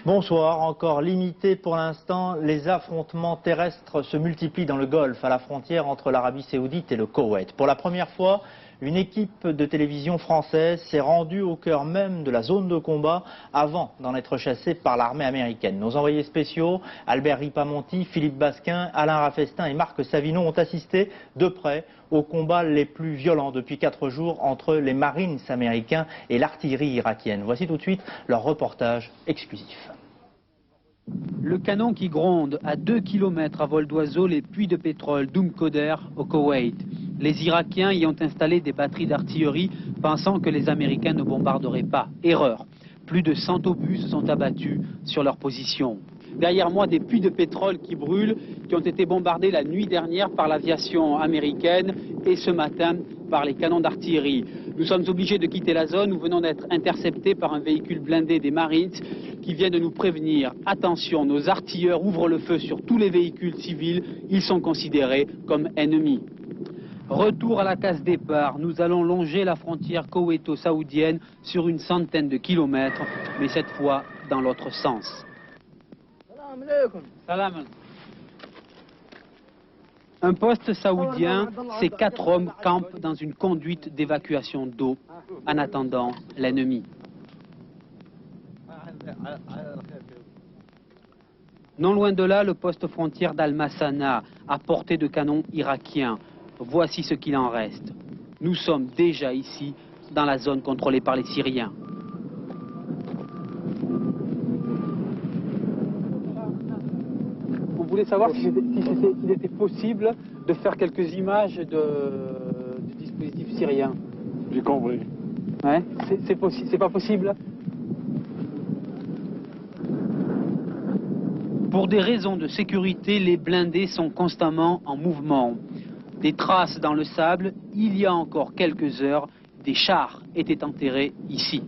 Bonsoir, encore limité pour l'instant, les affrontements terrestres se multiplient dans le Golfe, à la frontière entre l'Arabie Saoudite et le Koweït. Pour la première fois, une équipe de télévision française s'est rendue au cœur même de la zone de combat avant d'en être chassée par l'armée américaine. Nos envoyés spéciaux, Albert Ripamonti, Philippe Basquin, Alain Raffestin et Marc Savinon ont assisté de près aux combats les plus violents depuis 4 jours entre les Marines américains et l'artillerie irakienne. Voici tout de suite leur reportage exclusif. Le canon qui gronde à 2 km à vol d'oiseau les puits de pétrole d'Umm Qodr au Koweït. Les Irakiens y ont installé des batteries d'artillerie pensant que les Américains ne bombarderaient pas. Erreur. Plus de 100 obus se sont abattus sur leur position. Derrière moi, des puits de pétrole qui brûlent, qui ont été bombardés la nuit dernière par l'aviation américaine et ce matin par les canons d'artillerie. Nous sommes obligés de quitter la zone. Nous venons d'être interceptés par un véhicule blindé des Marines qui vient de nous prévenir. Attention, nos artilleurs ouvrent le feu sur tous les véhicules civils. Ils sont considérés comme ennemis. Retour à la case départ. Nous allons longer la frontière koweïto-saoudienne sur une centaine de kilomètres, mais cette fois dans l'autre sens. Salam. Un poste saoudien, ces 4 hommes campent dans une conduite d'évacuation d'eau en attendant l'ennemi. Non loin de là, le poste frontière d'Al-Massana, à portée de canon irakien. Voici ce qu'il en reste. Nous sommes déjà ici, dans la zone contrôlée par les Syriens. On voulait savoir s'il était possible de faire quelques images du dispositif syrien. J'ai compris. Ouais, c'est pas possible? Pour des raisons de sécurité, les blindés sont constamment en mouvement. Des traces dans le sable, il y a encore quelques heures, des chars étaient enterrés ici.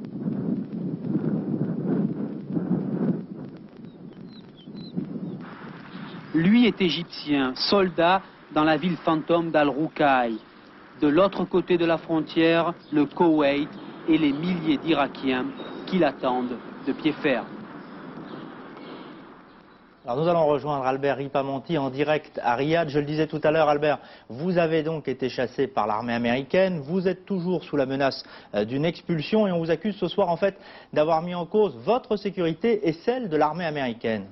Lui est égyptien, soldat dans la ville fantôme d'Al-Roukaï. De l'autre côté de la frontière, le Koweït et les milliers d'Irakiens qui l'attendent de pied ferme. Alors nous allons rejoindre Albert Ripamonti en direct à Riyad. Je le disais tout à l'heure, Albert, vous avez donc été chassé par l'armée américaine. Vous êtes toujours sous la menace d'une expulsion et on vous accuse ce soir en fait d'avoir mis en cause votre sécurité et celle de l'armée américaine.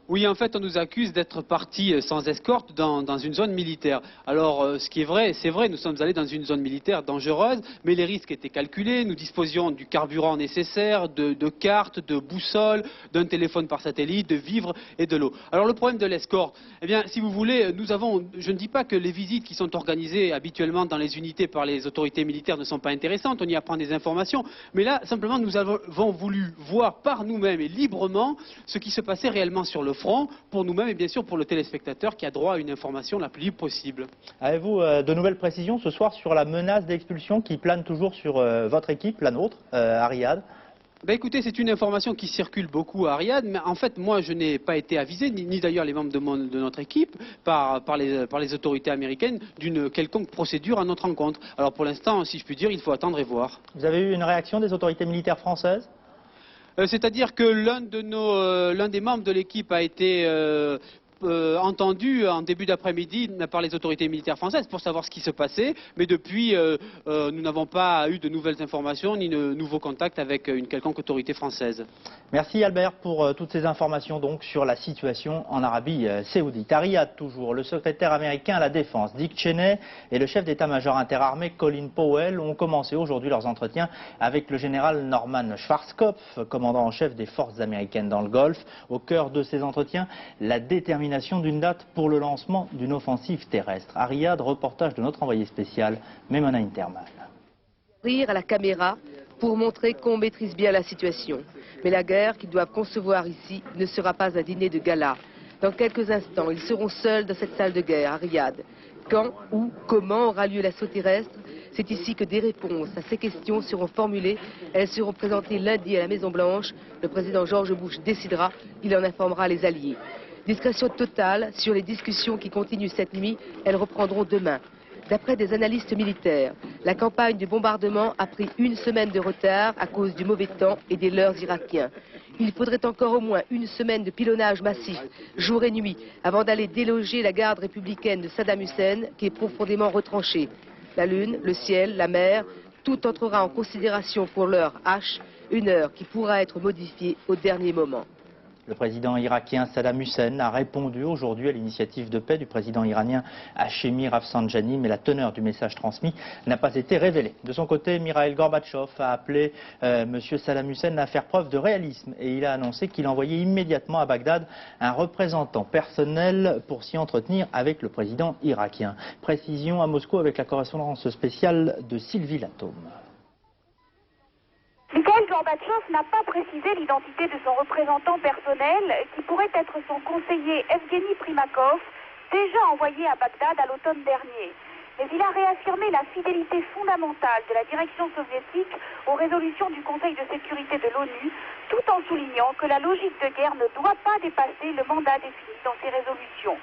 Oui, en fait, on nous accuse d'être partis sans escorte dans une zone militaire. Alors, ce qui est vrai, c'est vrai, nous sommes allés dans une zone militaire dangereuse, mais les risques étaient calculés. Nous disposions du carburant nécessaire, de cartes, de boussoles, d'un téléphone par satellite, de vivres et de l'eau. Alors, le problème de l'escorte, eh bien, si vous voulez, nous avons, je ne dis pas que les visites qui sont organisées habituellement dans les unités par les autorités militaires ne sont pas intéressantes, on y apprend des informations, mais là, simplement, nous avons voulu voir par nous-mêmes et librement ce qui se passait réellement sur le front, pour nous-mêmes et bien sûr pour le téléspectateur qui a droit à une information la plus libre possible. Avez-vous de nouvelles précisions ce soir sur la menace d'expulsion qui plane toujours sur votre équipe, la nôtre, à Riyad? Ben écoutez, c'est une information qui circule beaucoup à Riyad, mais en fait, moi, je n'ai pas été avisé, ni d'ailleurs les membres de notre équipe, par les autorités américaines, d'une quelconque procédure à notre encontre. Alors pour l'instant, si je puis dire, il faut attendre et voir. Vous avez eu une réaction des autorités militaires françaises? C'est-à-dire que l'un des membres de l'équipe a été entendu en début d'après-midi par les autorités militaires françaises pour savoir ce qui se passait, mais depuis, nous n'avons pas eu de nouvelles informations ni de nouveaux contacts avec une quelconque autorité française. Merci Albert pour toutes ces informations donc sur la situation en Arabie Saoudite. À Riyad toujours, le secrétaire américain à la Défense, Dick Cheney, et le chef d'état-major interarmé, Colin Powell, ont commencé aujourd'hui leurs entretiens avec le général Norman Schwarzkopf, commandant en chef des forces américaines dans le Golfe. Au cœur de ces entretiens, la détermination d'une date pour le lancement d'une offensive terrestre. À Riyad, reportage de notre envoyé spécial, Memona Intermal. Rire à la caméra pour montrer qu'on maîtrise bien la situation. Mais la guerre qu'ils doivent concevoir ici ne sera pas un dîner de gala. Dans quelques instants, ils seront seuls dans cette salle de guerre à Riyad. Quand, où, comment aura lieu l'assaut terrestre? C'est ici que des réponses à ces questions seront formulées. Elles seront présentées lundi à la Maison-Blanche. Le président George Bush décidera, il en informera les alliés. Discrétion totale sur les discussions qui continuent cette nuit. Elles reprendront demain. D'après des analystes militaires, la campagne de bombardement a pris une semaine de retard à cause du mauvais temps et des leurres irakiens. Il faudrait encore au moins une semaine de pilonnage massif, jour et nuit, avant d'aller déloger la garde républicaine de Saddam Hussein, qui est profondément retranchée. La lune, le ciel, la mer, tout entrera en considération pour l'heure H, une heure qui pourra être modifiée au dernier moment. Le président irakien Saddam Hussein a répondu aujourd'hui à l'initiative de paix du président iranien Hachemi Rafsanjani, mais la teneur du message transmis n'a pas été révélée. De son côté, Mikhail Gorbatchev a appelé M. Saddam Hussein à faire preuve de réalisme et il a annoncé qu'il envoyait immédiatement à Bagdad un représentant personnel pour s'y entretenir avec le président irakien. Précision à Moscou avec la correspondance spéciale de Sylvie Latome. Mikhail Gorbatchev n'a pas précisé l'identité de son représentant personnel, qui pourrait être son conseiller Evgeny Primakov, déjà envoyé à Bagdad à l'automne dernier. Mais il a réaffirmé la fidélité fondamentale de la direction soviétique aux résolutions du Conseil de sécurité de l'ONU, tout en soulignant que la logique de guerre ne doit pas dépasser le mandat défini dans ces résolutions.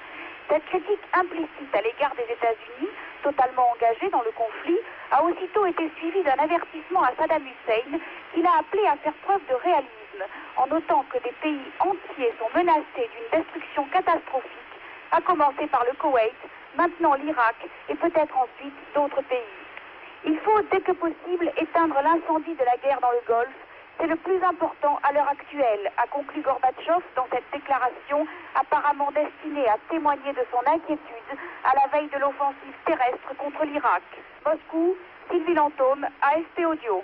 Cette critique implicite à l'égard des États-Unis, totalement engagés dans le conflit, a aussitôt été suivie d'un avertissement à Saddam Hussein qu'il a appelé à faire preuve de réalisme, en notant que des pays entiers sont menacés d'une destruction catastrophique, à commencer par le Koweït, maintenant l'Irak et peut-être ensuite d'autres pays. Il faut dès que possible éteindre l'incendie de la guerre dans le Golfe. C'est le plus important à l'heure actuelle, a conclu Gorbatchev dans cette déclaration apparemment destinée à témoigner de son inquiétude à la veille de l'offensive terrestre contre l'Irak. Moscou, Sylvie Latome, AFP Audio.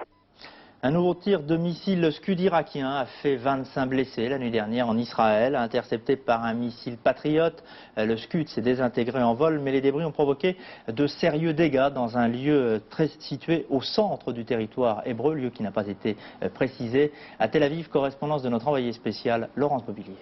Un nouveau tir de missile Scud irakien a fait 25 blessés la nuit dernière en Israël, intercepté par un missile patriote. Le Scud s'est désintégré en vol, mais les débris ont provoqué de sérieux dégâts dans un lieu très situé au centre du territoire hébreu, lieu qui n'a pas été précisé. À Tel Aviv, correspondance de notre envoyé spécial, Laurence Mobilier.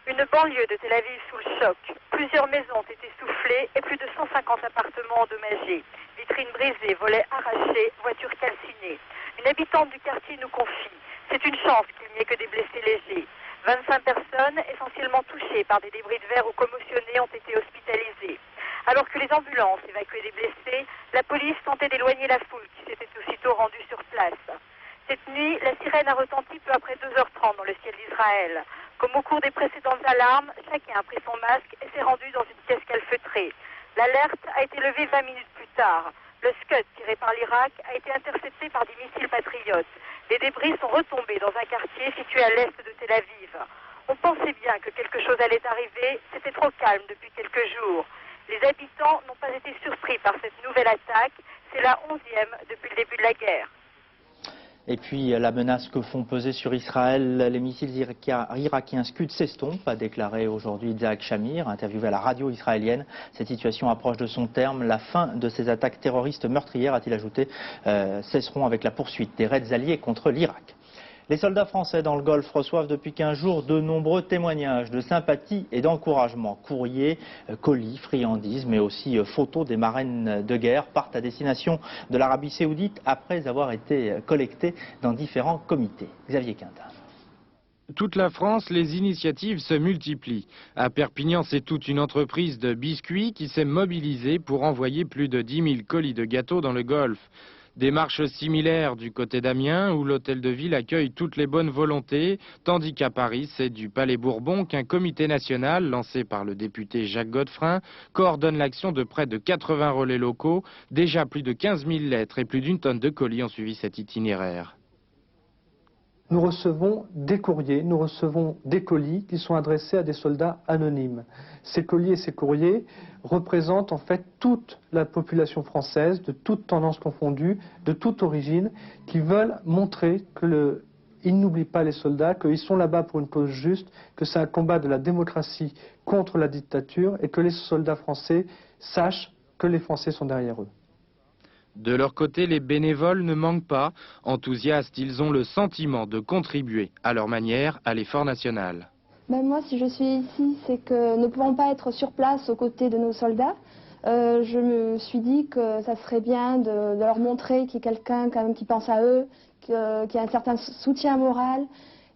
Une banlieue de Tel Aviv sous le choc. Plusieurs maisons ont été soufflées et plus de 150 appartements endommagés. Vitrines brisées, volets arrachés, voitures calcinées. Une habitante du quartier nous confie. C'est une chance qu'il n'y ait que des blessés légers. 25 personnes, essentiellement touchées par des débris de verre ou commotionnées, ont été hospitalisées. Alors que les ambulances évacuaient des blessés, la police tentait d'éloigner la foule qui s'était aussitôt rendue sur place. Cette nuit, la sirène a retenti peu après 2h30 dans le ciel d'Israël. Comme au cours des précédentes alarmes, chacun a pris son masque et s'est rendu dans une pièce calfeutrée. L'alerte a été levée 20 minutes plus tard. Le Scud tiré par l'Irak a été intercepté par des missiles patriotes. Les débris sont retombés dans un quartier situé à l'est de Tel Aviv. On pensait bien que quelque chose allait arriver, c'était trop calme depuis quelques jours. Les habitants n'ont pas été surpris par cette nouvelle attaque, c'est la 11e depuis le début de la guerre. Et puis la menace que font peser sur Israël les missiles irakiens Scud s'estompe, a déclaré aujourd'hui Isaac Shamir, interviewé à la radio israélienne. Cette situation approche de son terme. La fin de ces attaques terroristes meurtrières, a-t-il ajouté, cesseront avec la poursuite des raids alliés contre l'Irak. Les soldats français dans le Golfe reçoivent depuis 15 jours de nombreux témoignages de sympathie et d'encouragement. Courriers, colis, friandises, mais aussi photos des marines de guerre partent à destination de l'Arabie Saoudite après avoir été collectés dans différents comités. Xavier Quintin. Toute la France, les initiatives se multiplient. À Perpignan, c'est toute une entreprise de biscuits qui s'est mobilisée pour envoyer plus de 10 000 colis de gâteaux dans le Golfe. Démarche similaire du côté d'Amiens, où l'hôtel de ville accueille toutes les bonnes volontés, tandis qu'à Paris, c'est du Palais Bourbon qu'un comité national, lancé par le député Jacques Godefrin, coordonne l'action de près de 80 relais locaux. Déjà plus de 15 000 lettres et plus d'une tonne de colis ont suivi cet itinéraire. Nous recevons des courriers, nous recevons des colis qui sont adressés à des soldats anonymes. Ces colis et ces courriers représentent en fait toute la population française, de toutes tendances confondues, de toute origine, qui veulent montrer qu'ils n'oublient pas les soldats, qu'ils sont là-bas pour une cause juste, que c'est un combat de la démocratie contre la dictature et que les soldats français sachent que les Français sont derrière eux. De leur côté, les bénévoles ne manquent pas. Enthousiastes, ils ont le sentiment de contribuer à leur manière à l'effort national. Moi, si je suis ici, c'est que nous ne pouvons pas être sur place aux côtés de nos soldats. je me suis dit que ça serait bien de leur montrer qu'il y a quelqu'un quand même qui pense à eux, qu'il y a un certain soutien moral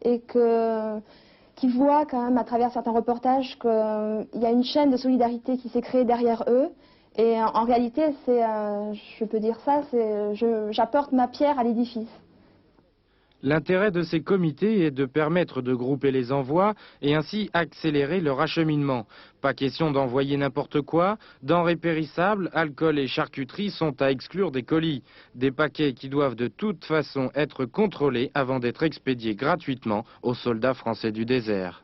et qu'ils voient quand même à travers certains reportages qu'il y a une chaîne de solidarité qui s'est créée derrière eux. Et en réalité, je peux dire ça, j'apporte ma pierre à l'édifice. L'intérêt de ces comités est de permettre de grouper les envois et ainsi accélérer leur acheminement. Pas question d'envoyer n'importe quoi, denrées périssables, alcool et charcuterie sont à exclure des colis. Des paquets qui doivent de toute façon être contrôlés avant d'être expédiés gratuitement aux soldats français du désert.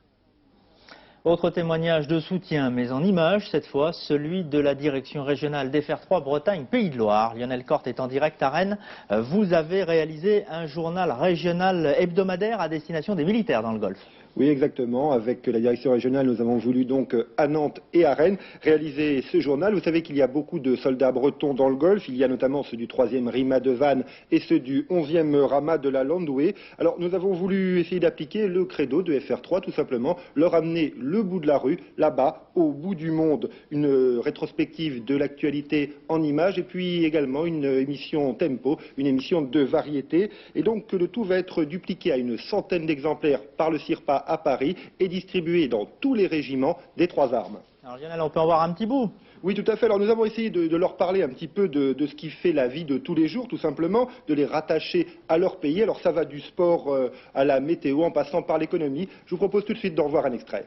Autre témoignage de soutien, mais en images cette fois, celui de la direction régionale des FR3 Bretagne Pays de Loire. Lionel Corte est en direct à Rennes. Vous avez réalisé un journal régional hebdomadaire à destination des militaires dans le Golfe. Oui, exactement. Avec la direction régionale, nous avons voulu donc à Nantes et à Rennes réaliser ce journal. Vous savez qu'il y a beaucoup de soldats bretons dans le Golfe. Il y a notamment ceux du 3e RIMA de Vannes et ceux du 11e Rama de la Landouée. Alors nous avons voulu essayer d'appliquer le credo de FR3, tout simplement, leur amener le bout de la rue, là-bas, au bout du monde. Une rétrospective de l'actualité en images et puis également une émission tempo, une émission de variété. Et donc le tout va être dupliqué à une centaine d'exemplaires par le CIRPA à Paris et distribué dans tous les régiments des 3 armes. Alors Lionel, on peut en voir un petit bout? Oui, tout à fait. Alors nous avons essayé de leur parler un petit peu de ce qui fait la vie de tous les jours, tout simplement, de les rattacher à leur pays. Alors ça va du sport à la météo en passant par l'économie. Je vous propose tout de suite d'en voir un extrait.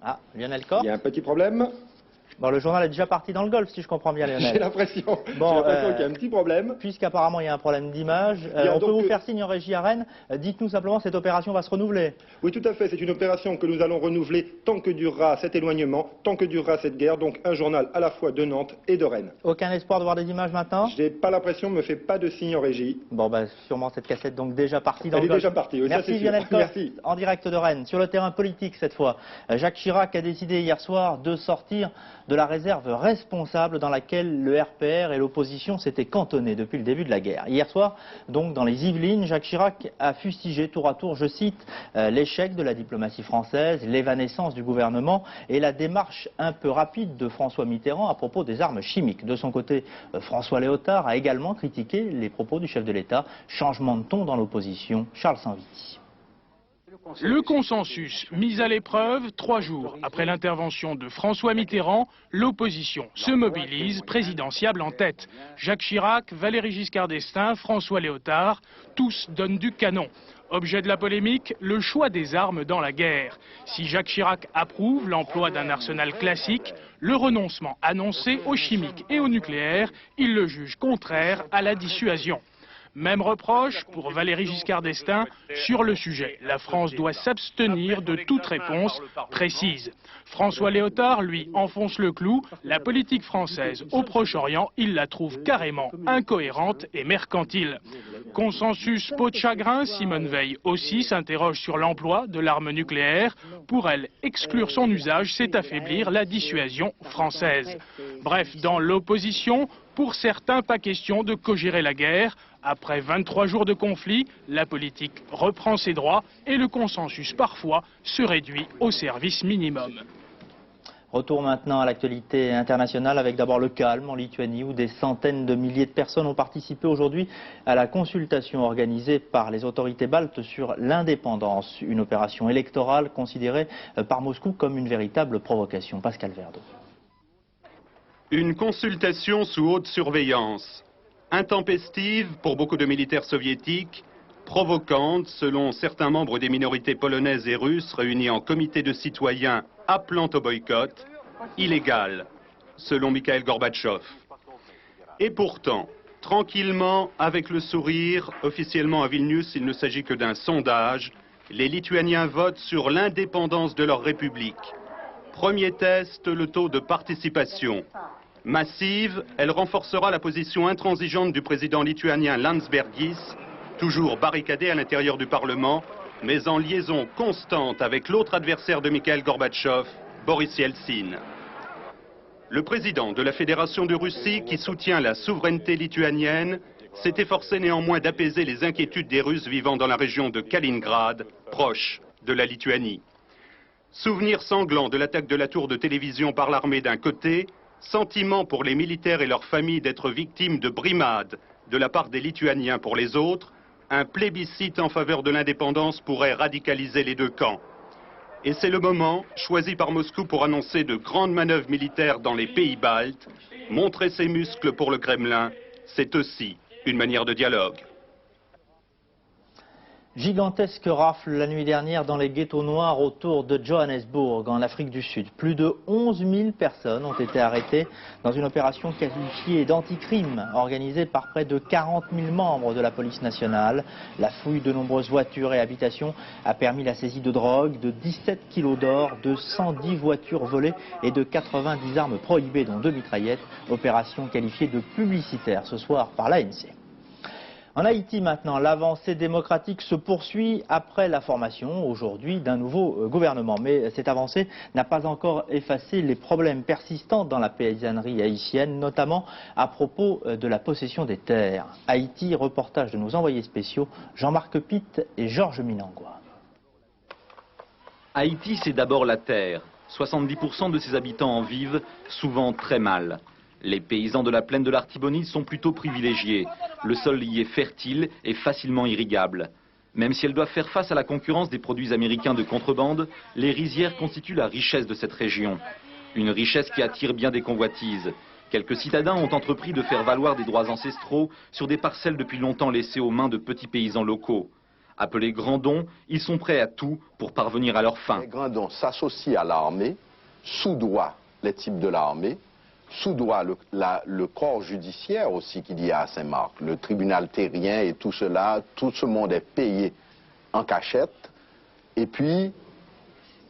Ah, Lionel Corte. Il y a un petit problème. Bon, le journal est déjà parti dans le Golfe, si je comprends bien, Lionel. J'ai l'impression qu'il y a un petit problème. Puisqu'apparemment il y a un problème d'image, on peut vous faire signe en régie à Rennes. Dites-nous simplement, cette opération va se renouveler. Oui, tout à fait. C'est une opération que nous allons renouveler tant que durera cet éloignement, tant que durera cette guerre. Donc un journal à la fois de Nantes et de Rennes. Aucun espoir de voir des images maintenant? Je n'ai pas l'impression, ne me fait pas de signe en régie. Bon, ben, sûrement cette cassette donc déjà partie dans le Golfe. Elle est déjà partie, oui. Merci Lionel Corte, en direct de Rennes. Sur le terrain politique cette fois, Jacques Chirac a décidé hier soir de sortir de la réserve responsable dans laquelle le RPR et l'opposition s'étaient cantonnés depuis le début de la guerre. Hier soir, donc dans les Yvelines, Jacques Chirac a fustigé tour à tour, je cite, l'échec de la diplomatie française, l'évanescence du gouvernement et la démarche un peu rapide de François Mitterrand à propos des armes chimiques. De son côté, François Léotard a également critiqué les propos du chef de l'État. Changement de ton dans l'opposition, Charles Sanviti. Le consensus mis à l'épreuve 3 jours après l'intervention de François Mitterrand, l'opposition se mobilise, présidentiable en tête. Jacques Chirac, Valéry Giscard d'Estaing, François Léotard, tous donnent du canon. Objet de la polémique, le choix des armes dans la guerre. Si Jacques Chirac approuve l'emploi d'un arsenal classique, le renoncement annoncé aux chimiques et au nucléaire, il le juge contraire à la dissuasion. Même reproche pour Valéry Giscard d'Estaing sur le sujet. La France doit s'abstenir de toute réponse précise. François Léotard, lui, enfonce le clou. La politique française au Proche-Orient, il la trouve carrément incohérente et mercantile. Consensus peau de chagrin, Simone Veil aussi s'interroge sur l'emploi de l'arme nucléaire. Pour elle, exclure son usage, c'est affaiblir la dissuasion française. Bref, dans l'opposition, pour certains, pas question de co-gérer la guerre. Après 23 jours de conflit, la politique reprend ses droits et le consensus parfois se réduit au service minimum. Retour maintenant à l'actualité internationale avec d'abord le calme en Lituanie où des centaines de milliers de personnes ont participé aujourd'hui à la consultation organisée par les autorités baltes sur l'indépendance. Une opération électorale considérée par Moscou comme une véritable provocation. Pascal Verdeau. Une consultation sous haute surveillance. Intempestive pour beaucoup de militaires soviétiques, provocante selon certains membres des minorités polonaises et russes réunis en comité de citoyens appelant au boycott, illégale selon Mikhail Gorbatchev. Et pourtant, tranquillement, avec le sourire, officiellement à Vilnius, il ne s'agit que d'un sondage, les Lituaniens votent sur l'indépendance de leur république. Premier test, le taux de participation. Massive, elle renforcera la position intransigeante du président lituanien Landsbergis, toujours barricadé à l'intérieur du Parlement, mais en liaison constante avec l'autre adversaire de Mikhail Gorbatchev, Boris Yeltsin. Le président de la Fédération de Russie, qui soutient la souveraineté lituanienne, s'est efforcé néanmoins d'apaiser les inquiétudes des Russes vivant dans la région de Kaliningrad, proche de la Lituanie. Souvenir sanglant de l'attaque de la tour de télévision par l'armée d'un côté, sentiment pour les militaires et leurs familles d'être victimes de brimades de la part des Lituaniens pour les autres, un plébiscite en faveur de l'indépendance pourrait radicaliser les deux camps. Et c'est le moment choisi par Moscou pour annoncer de grandes manœuvres militaires dans les pays baltes. Montrer ses muscles pour le Kremlin, c'est aussi une manière de dialogue. Gigantesque rafle la nuit dernière dans les ghettos noirs autour de Johannesburg, en Afrique du Sud. Plus de 11 000 personnes ont été arrêtées dans une opération qualifiée d'anticrime, organisée par près de 40 000 membres de la police nationale. La fouille de nombreuses voitures et habitations a permis la saisie de drogue, de 17 kilos d'or, de 110 voitures volées et de 90 armes prohibées, dont 2 mitraillettes. Opération qualifiée de publicitaire ce soir par l'ANC. En Haïti maintenant, l'avancée démocratique se poursuit après la formation aujourd'hui d'un nouveau gouvernement. Mais cette avancée n'a pas encore effacé les problèmes persistants dans la paysannerie haïtienne, notamment à propos de la possession des terres. Haïti, reportage de nos envoyés spéciaux Jean-Marc Pitt et Georges Minangua. Haïti, c'est d'abord la terre. 70% de ses habitants en vivent, souvent très mal. Les paysans de la plaine de l'Artibonite sont plutôt privilégiés. Le sol y est fertile et facilement irrigable. Même si elles doivent faire face à la concurrence des produits américains de contrebande, les rizières constituent la richesse de cette région. Une richesse qui attire bien des convoitises. Quelques citadins ont entrepris de faire valoir des droits ancestraux sur des parcelles depuis longtemps laissées aux mains de petits paysans locaux. Appelés grandons, ils sont prêts à tout pour parvenir à leurs fins. Les grandons s'associent à l'armée, soudoient les types de l'armée, soudoie le corps judiciaire aussi qu'il y a à Saint-Marc, le tribunal terrien et tout cela, tout ce monde est payé en cachette. Et puis,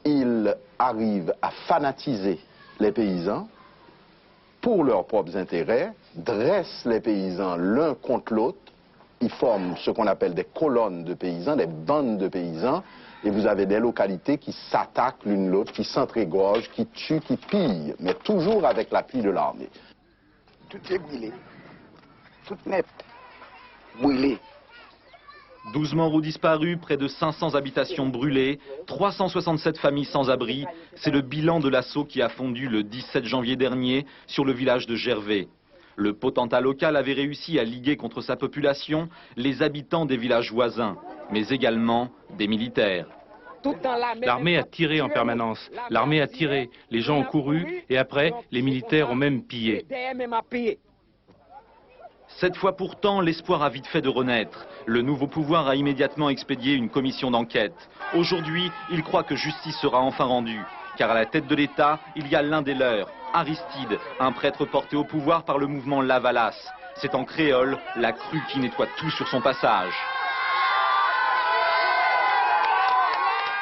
il arrive à fanatiser les paysans pour leurs propres intérêts, dressent les paysans l'un contre l'autre, ils forment ce qu'on appelle des colonnes de paysans, des bandes de paysans, et vous avez des localités qui s'attaquent l'une l'autre, qui s'entrégorgent, qui tuent, qui pillent, mais toujours avec l'appui de l'armée. Tout est brûlé, tout net, brûlé. 12 morts ou disparus, près de 500 habitations brûlées, 367 familles sans abri, c'est le bilan de l'assaut qui a fondu le 17 janvier dernier sur le village de Gervais. Le potentat local avait réussi à liguer contre sa population les habitants des villages voisins, mais également des militaires. L'armée a tiré en permanence, l'armée a tiré, les gens ont couru et après, les militaires ont même pillé. Cette fois pourtant, l'espoir a vite fait de renaître. Le nouveau pouvoir a immédiatement expédié une commission d'enquête. Aujourd'hui, il croit que justice sera enfin rendue, car à la tête de l'État, il y a l'un des leurs, Aristide, un prêtre porté au pouvoir par le mouvement Lavalas. C'est en créole la crue qui nettoie tout sur son passage.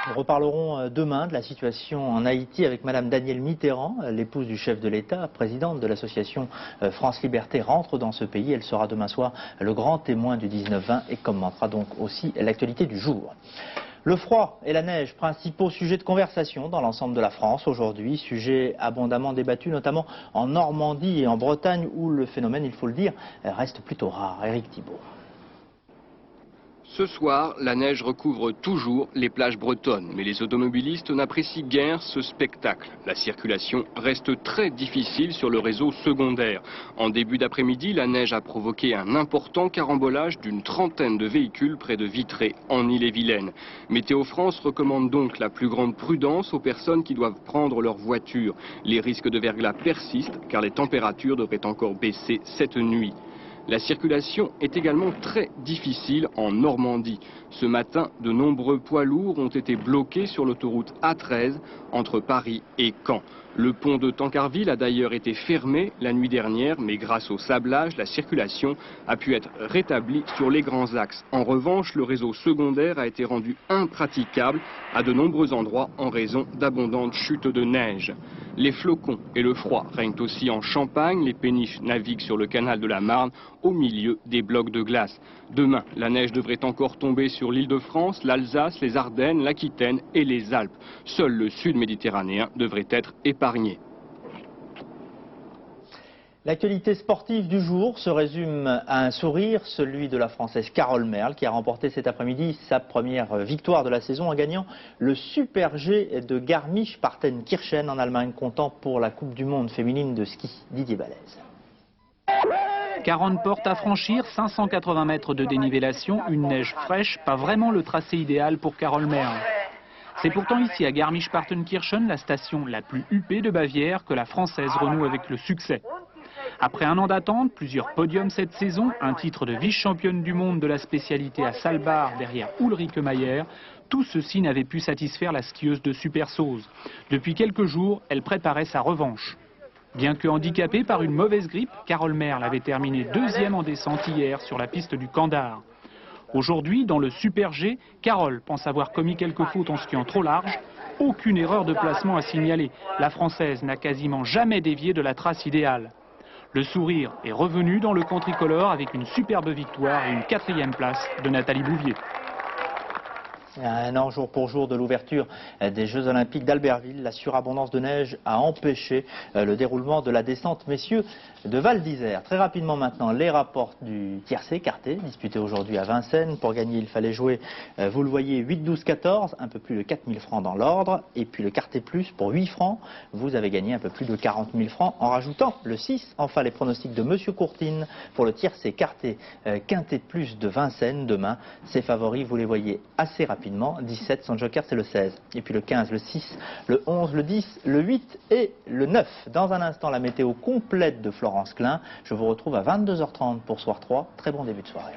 Nous reparlerons demain de la situation en Haïti avec Madame Danielle Mitterrand, l'épouse du chef de l'État, présidente de l'association France Liberté, rentre dans ce pays. Elle sera demain soir le grand témoin du 19-20 et commentera donc aussi l'actualité du jour. Le froid et la neige, principaux sujets de conversation dans l'ensemble de la France aujourd'hui, sujet abondamment débattu notamment en Normandie et en Bretagne où le phénomène, il faut le dire, reste plutôt rare. Éric Thibault. Ce soir, la neige recouvre toujours les plages bretonnes, mais les automobilistes n'apprécient guère ce spectacle. La circulation reste très difficile sur le réseau secondaire. En début d'après-midi, la neige a provoqué un important carambolage d'une trentaine de véhicules près de Vitré, en Ille-et-Vilaine. Météo France recommande donc la plus grande prudence aux personnes qui doivent prendre leur voiture. Les risques de verglas persistent, car les températures devraient encore baisser cette nuit. La circulation est également très difficile en Normandie. Ce matin, de nombreux poids lourds ont été bloqués sur l'autoroute A13 entre Paris et Caen. Le pont de Tancarville a d'ailleurs été fermé la nuit dernière, mais grâce au sablage, la circulation a pu être rétablie sur les grands axes. En revanche, le réseau secondaire a été rendu impraticable à de nombreux endroits en raison d'abondantes chutes de neige. Les flocons et le froid règnent aussi en Champagne. Les péniches naviguent sur le canal de la Marne au milieu des blocs de glace. Demain, la neige devrait encore tomber sur l'Île-de-France, l'Alsace, les Ardennes, l'Aquitaine et les Alpes. Seul le sud méditerranéen devrait être épargné. L'actualité sportive du jour se résume à un sourire, celui de la Française Carole Merle, qui a remporté cet après-midi sa première victoire de la saison en gagnant le Super G de Garmisch-Partenkirchen en Allemagne, comptant pour la Coupe du Monde féminine de ski. Didier Balèze. 40 portes à franchir, 580 mètres de dénivellation, une neige fraîche, pas vraiment le tracé idéal pour Carole Merle. C'est pourtant ici à Garmisch-Partenkirchen, la station la plus huppée de Bavière, que la Française renoue avec le succès. Après un an d'attente, plusieurs podiums cette saison, un titre de vice-championne du monde de la spécialité à Saalbard derrière Ulrike Maier, tout ceci n'avait pu satisfaire la skieuse de Supersauze. Depuis quelques jours, elle préparait sa revanche. Bien que handicapée par une mauvaise grippe, Carole Merle avait terminé deuxième en descente hier sur la piste du Kandar. Aujourd'hui, dans le Super G, Carole pense avoir commis quelques fautes en skiant trop large. Aucune erreur de placement à signaler. La Française n'a quasiment jamais dévié de la trace idéale. Le sourire est revenu dans le camp tricolore avec une superbe victoire et une 4e place de Nathalie Bouvier. À un an jour pour jour de l'ouverture des Jeux Olympiques d'Albertville, la surabondance de neige a empêché le déroulement de la descente, messieurs, de Val d'Isère. Très rapidement maintenant, les rapports du tiercé écarté, disputé aujourd'hui à Vincennes. Pour gagner, il fallait jouer, vous le voyez, 8, 12, 14, un peu plus de 4 000 francs dans l'ordre. Et puis le quarté plus pour 8 francs, vous avez gagné un peu plus de 40 000 francs en rajoutant le 6. Enfin, les pronostics de Monsieur Courtine pour le tiercé écarté quinté plus de Vincennes demain. Ses favoris, vous les voyez assez rapidement. 17, son joker c'est le 16. Et puis le 15, le 6, le 11, le 10, le 8 et le 9. Dans un instant, la météo complète de Florence Klein. Je vous retrouve à 22h30 pour Soir 3. Très bon début de soirée.